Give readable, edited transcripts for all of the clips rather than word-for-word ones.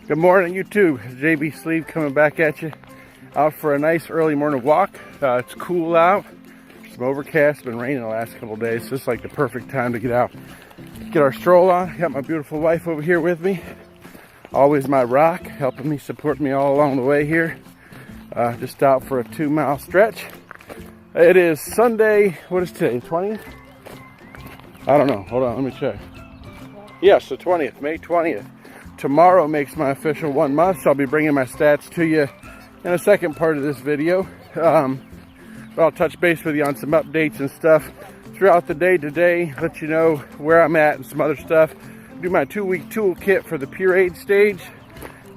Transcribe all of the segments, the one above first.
Good morning, YouTube. JB Sleeve coming back at you. Out for a nice early morning walk. It's cool out. Some overcast. It's been raining the last couple of days, so it's like the perfect time to get out. Get our stroll on. Got my beautiful wife over here with me. Always my rock, helping me, support me all along the way here. Just out for a 2-mile stretch. It is Sunday. What is today? 20th? I don't know. Hold on, let me check. Yes, the 20th, May 20th. Tomorrow makes my official 1 month, so I'll be bringing my stats to you in the second part of this video. But I'll touch base with you on some updates and stuff throughout the day today, let you know where I'm at and some other stuff. Do my 2-week toolkit for the pureed stage,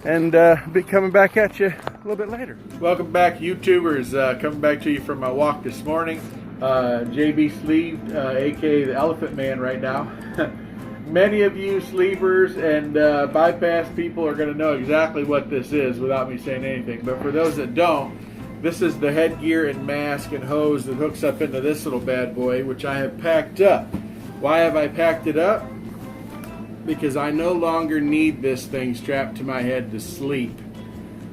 and be coming back at you a little bit later. Welcome back, YouTubers. Coming back to you from my walk this morning. JB Sleeved, aka the Elephant Man right now. Many of you sleevers and bypass people are going to know exactly what this is without me saying anything. But for those that don't, this is the headgear and mask and hose that hooks up into this little bad boy, which I have packed up. Why have I packed it up? Because I no longer need this thing strapped to my head to sleep.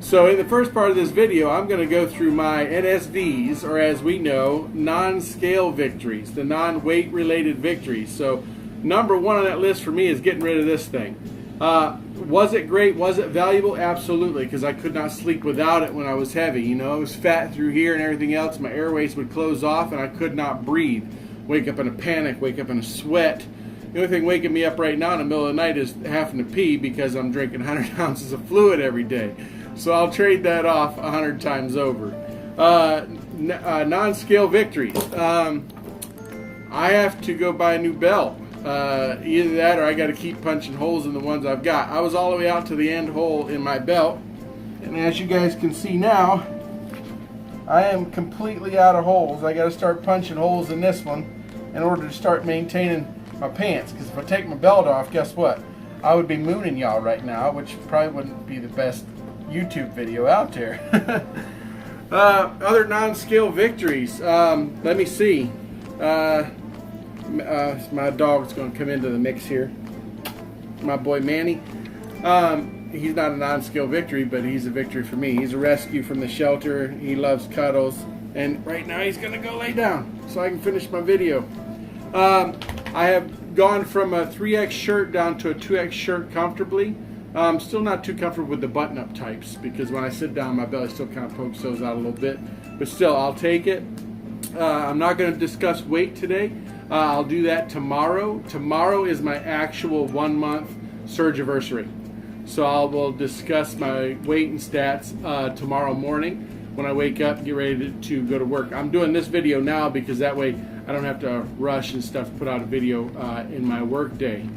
So in the first part of this video, I'm going to go through my NSVs, or as we know, non-scale victories, the non-weight related victories. So number one on that list for me is getting rid of this thing. Was it great? Was it valuable? Absolutely, because I could not sleep without it when I was heavy. You know, I was fat through here and everything else. My airways would close off and I could not breathe. Wake up in a panic, wake up in a sweat. The only thing waking me up right now in the middle of the night is having to pee because I'm drinking 100 ounces of fluid every day. So I'll trade that off 100 times over. Non-scale victories. I have to go buy a new belt. Either that or I got to keep punching holes in the ones I've got. I was all the way out to the end hole in my belt, and as you guys can see now, I am completely out of holes. I got to start punching holes in this one in order to start maintaining my pants, because if I take my belt off, guess what? I would be mooning y'all right now, which probably wouldn't be the best YouTube video out there. Other non-scale victories, let me see. My dog's going to come into the mix here. My boy Manny. He's not a non-scale victory, but he's a victory for me. He's a rescue from the shelter. He loves cuddles. And right now he's going to go lay down so I can finish my video. I have gone from a 3X shirt down to a 2X shirt comfortably. I'm still not too comfortable with the button-up types because when I sit down, my belly still kind of pokes those out a little bit. But still, I'll take it. I'm not going to discuss weight today. I'll do that tomorrow. Tomorrow is my actual 1 month surge anniversary. So I will discuss my weight and stats tomorrow morning when I wake up and get ready to go to work. I'm doing this video now because that way I don't have to rush and stuff to put out a video in my work day.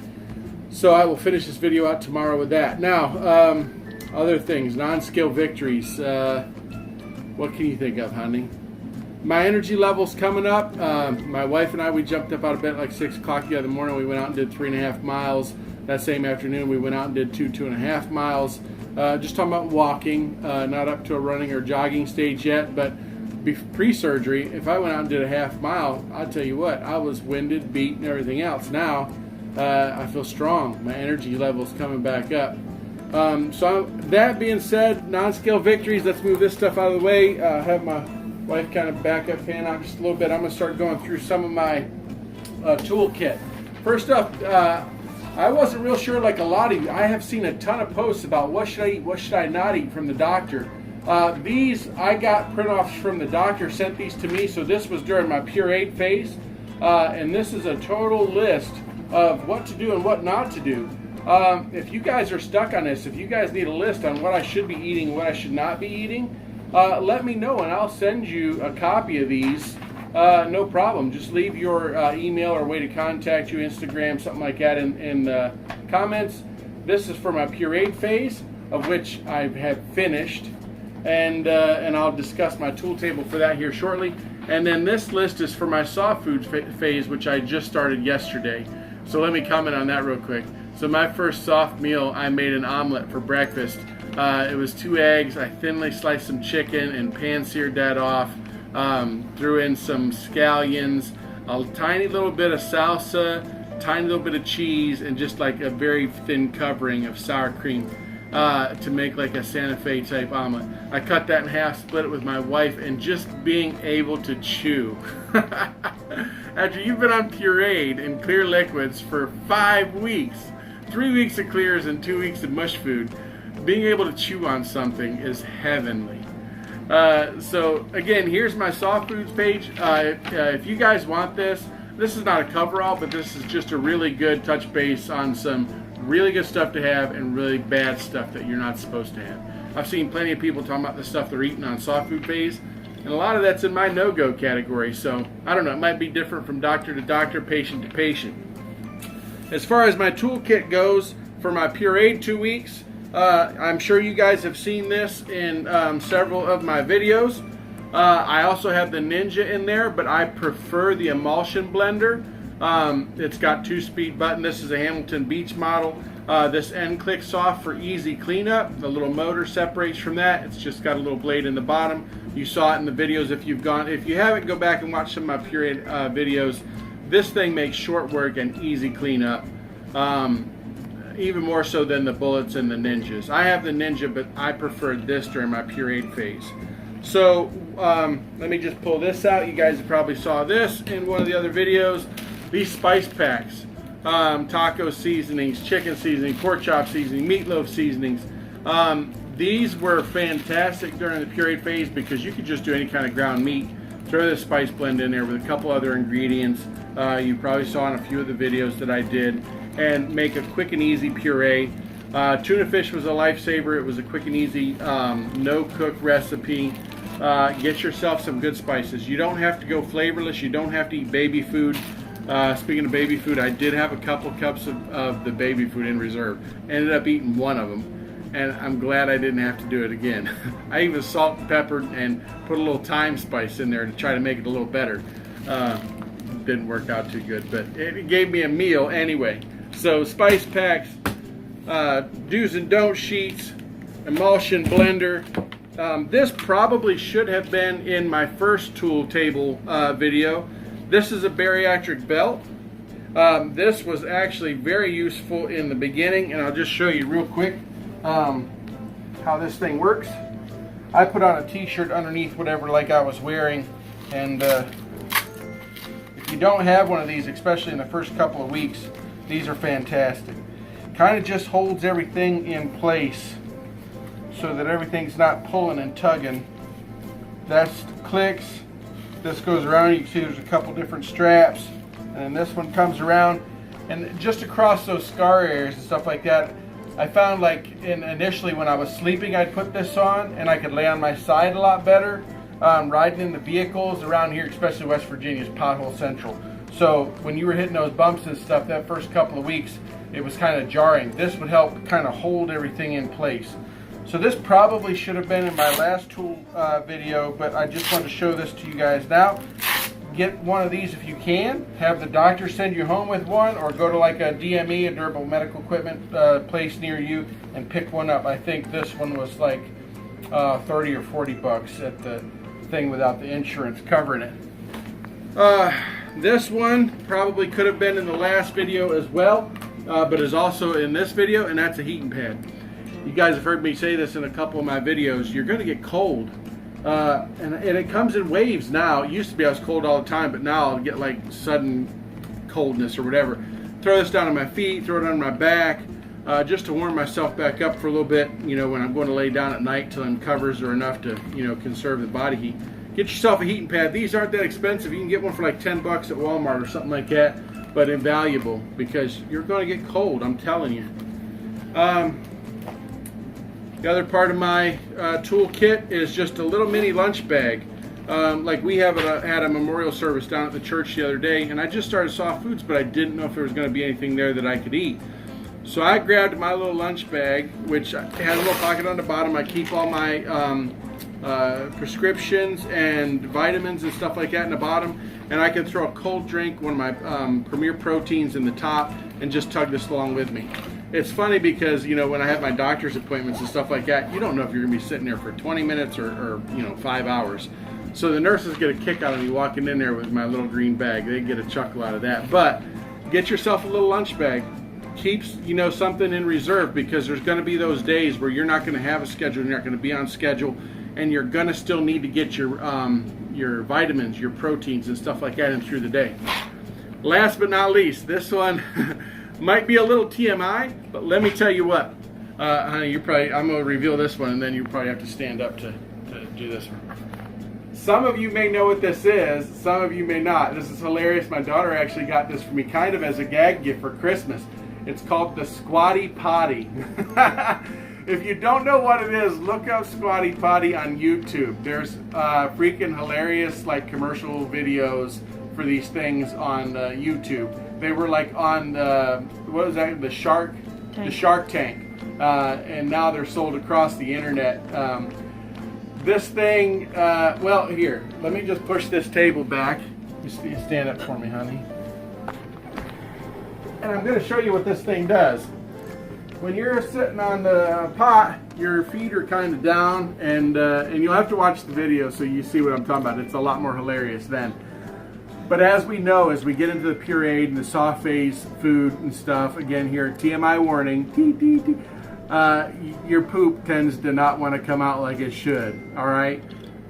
So I will finish this video out tomorrow with that. Now, other things, non-scale victories. What can you think of, honey? My energy level's coming up. My wife and I, we jumped up out of bed at like 6 o'clock the other morning. We went out and did 3.5 miles. That same afternoon, we went out and did 2.5 miles. Just talking about walking, not up to a running or jogging stage yet, but pre-surgery, if I went out and did a half mile, I'll tell you what, I was winded, beat, and everything else. Now, I feel strong. My energy level's coming back up. So that being said, non-scale victories, let's move this stuff out of the way. Have my wife kind of back up pan out just a little bit. I'm going to start going through some of my toolkit. First up, I wasn't real sure like a lot of you. I have seen a ton of posts about what should I eat, what should I not eat from the doctor. These, I got print-offs from the doctor, sent these to me, so this was during my pureed phase. And this is a total list of what to do and what not to do. If you guys are stuck on this, if you guys need a list on what I should be eating, what I should not be eating, let me know and I'll send you a copy of these. No problem. Just leave your email or way to contact you, Instagram, something like that in the comments. This is for my pureed phase, of which I have finished, and I'll discuss my tool table for that here shortly. And then this list is for my soft food phase, which I just started yesterday. So let me comment on that real quick. So my first soft meal, I made an omelet for breakfast. It was 2 eggs. I thinly sliced some chicken and pan-seared that off. Threw in some scallions, a tiny little bit of salsa, tiny little bit of cheese, and just like a very thin covering of sour cream. to make like a Santa Fe type omelet. I cut that in half, split it with my wife, and just being able to chew. After you've been on pureed and clear liquids for 5 weeks, 3 weeks of clears and 2 weeks of mush food, being able to chew on something is heavenly. So again, here's my soft foods page. If you guys want this is not a coverall, but this is just a really good touch base on some really good stuff to have and really bad stuff that you're not supposed to have. I've seen plenty of people talking about the stuff they're eating on soft food phase, and a lot of that's in my no-go category. So I don't know, it might be different from doctor to doctor, patient to patient. As far as my toolkit goes for my pureed 2 weeks, I'm sure you guys have seen this in several of my videos. I also have the Ninja in there, but I prefer the emulsion blender. It's got 2-speed button. This is a Hamilton Beach model. This end clicks off for easy cleanup. The little motor separates from that. It's just got a little blade in the bottom. You saw it in the videos if you've gone. If you haven't, go back and watch some of my pureed videos. This thing makes short work and easy cleanup. Even more so than the bullets and the Ninjas. I have the Ninja, but I preferred this during my pureed phase. So let me just pull this out. You guys probably saw this in one of the other videos. These spice packs, taco seasonings, chicken seasoning, pork chop seasoning, meatloaf seasonings. These were fantastic during the pureed phase because you could just do any kind of ground meat, throw this spice blend in there with a couple other ingredients. You probably saw in a few of the videos that I did, and make a quick and easy puree. Tuna fish was a lifesaver. It was a quick and easy no-cook recipe. Get yourself some good spices. You don't have to go flavorless. You don't have to eat baby food. Speaking of baby food, I did have a couple cups of the baby food in reserve. Ended up eating one of them, and I'm glad I didn't have to do it again. I even salt and peppered and put a little thyme spice in there to try to make it a little better. Didn't work out too good, but it gave me a meal anyway. So spice packs, do's and don'ts sheets, emulsion blender. This probably should have been in my first tool table video. This is a bariatric belt. This was actually very useful in the beginning, and I'll just show you real quick how this thing works. I put on a t-shirt underneath whatever like I was wearing, and if you don't have one of these, especially in the first couple of weeks, these are fantastic. Kind of just holds everything in place so that everything's not pulling and tugging. That clicks. This goes around. You can see there's a couple different straps, and then this one comes around, and just across those scar areas and stuff like that, I found like initially when I was sleeping, I'd put this on and I could lay on my side a lot better. Riding in the vehicles around here, especially West Virginia's pothole central. So when you were hitting those bumps and stuff that first couple of weeks, it was kind of jarring. This would help kind of hold everything in place. So this probably should have been in my last tool video, but I just wanted to show this to you guys now. Get one of these if you can. Have the doctor send you home with one, or go to like a DME, a durable medical equipment place near you, and pick one up. I think this one was like 30 or 40 bucks at the thing without the insurance covering it. This one probably could have been in the last video as well, but is also in this video, and that's a heating pad. You guys have heard me say this in a couple of my videos. You're going to get cold, and it comes in waves now. It used to be I was cold all the time, but now I'll get like sudden coldness or whatever. Throw this down on my feet, throw it on my back, just to warm myself back up for a little bit, you know, when I'm going to lay down at night till them covers are enough to, you know, conserve the body heat. Get yourself a heating pad. These aren't that expensive. You can get one for like 10 bucks at Walmart or something like that, but invaluable because you're going to get cold, I'm telling you. The other part of my toolkit is just a little mini lunch bag. Like we had a memorial service down at the church the other day, and I just started soft foods, but I didn't know if there was going to be anything there that I could eat. So I grabbed my little lunch bag, which has a little pocket on the bottom. I keep all my prescriptions and vitamins and stuff like that in the bottom, and I can throw a cold drink, one of my Premier Proteins in the top, and just tug this along with me. It's funny because, you know, when I have my doctor's appointments and stuff like that, you don't know if you're going to be sitting there for 20 minutes or you know, 5 hours. So the nurses get a kick out of me walking in there with my little green bag. They get a chuckle out of that. But get yourself a little lunch bag. keeps, you know, something in reserve, because there's going to be those days where you're not going to have a schedule, you're not going to be on schedule, and you're going to still need to get your vitamins, your proteins, and stuff like that in through the day. Last but not least, this one might be a little TMI, but let me tell you what, honey, I'm going to reveal this one, and then you probably have to stand up to do this one. Some of you may know what this is, some of you may not. This is hilarious. My daughter actually got this for me kind of as a gag gift for Christmas. It's called the Squatty Potty. If you don't know what it is, look up Squatty Potty on YouTube. There's freaking hilarious like commercial videos for these things on YouTube. They were like on what was that? The Shark Tank, and now they're sold across the internet. This thing, well, here, let me just push this table back. You stand up for me, honey. And I'm going to show you what this thing does. When you're sitting on the pot, your feet are kind of down, and you'll have to watch the video so you see what I'm talking about. It's a lot more hilarious then. But as we know, as we get into the pureed and the soft phase food and stuff, again here, TMI warning, your poop tends to not want to come out like it should, all right?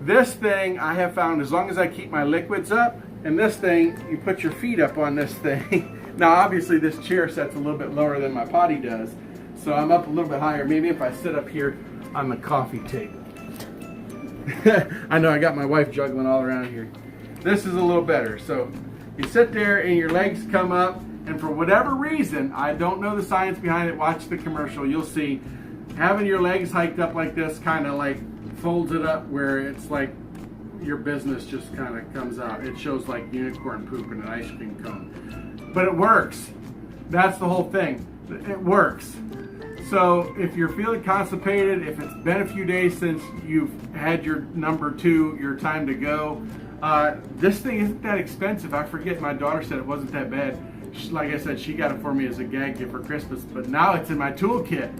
This thing I have found, as long as I keep my liquids up, and this thing, you put your feet up on this thing. Now obviously this chair sets a little bit lower than my potty does, so I'm up a little bit higher. Maybe if I sit up here on the coffee table. I know I got my wife juggling all around here. This is a little better. So you sit there and your legs come up, and for whatever reason, I don't know the science behind it, watch the commercial, you'll see having your legs hiked up like this kind of like folds it up where it's like your business just kind of comes out. It shows like unicorn poop in an ice cream cone. But it works. That's the whole thing. It works. So if you're feeling constipated, if it's been a few days since you've had your number 2, your time to go, this thing isn't that expensive. I forget, my daughter said it wasn't that bad. Like I said, she got it for me as a gag gift for Christmas, but now it's in my toolkit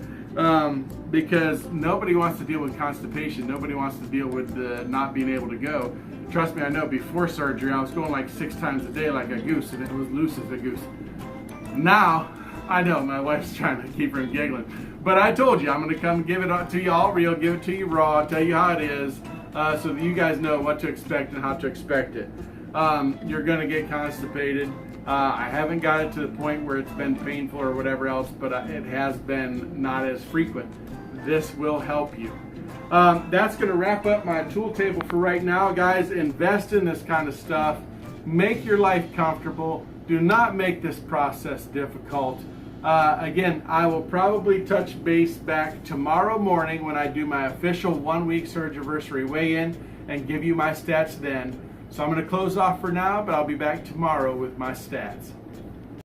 because nobody wants to deal with constipation. Nobody wants to deal with not being able to go. Trust me, I know before surgery, I was going like 6 times a day like a goose, and it was loose as a goose. Now, I know my wife's trying to keep from giggling, but I told you I'm going to come give it to you all real, give it to you raw, tell you how it is, so that you guys know what to expect and how to expect it. You're going to get constipated. I haven't got it to the point where it's been painful or whatever else, but it has been not as frequent. This will help you. That's going to wrap up my tool table for right now, guys. Invest in this kind of stuff. Make your life comfortable. Do not make this process difficult. Again, I will probably touch base back tomorrow morning when I do my official 1-week Surgiversary weigh-in and give you my stats then. So I'm going to close off for now, but I'll be back tomorrow with my stats.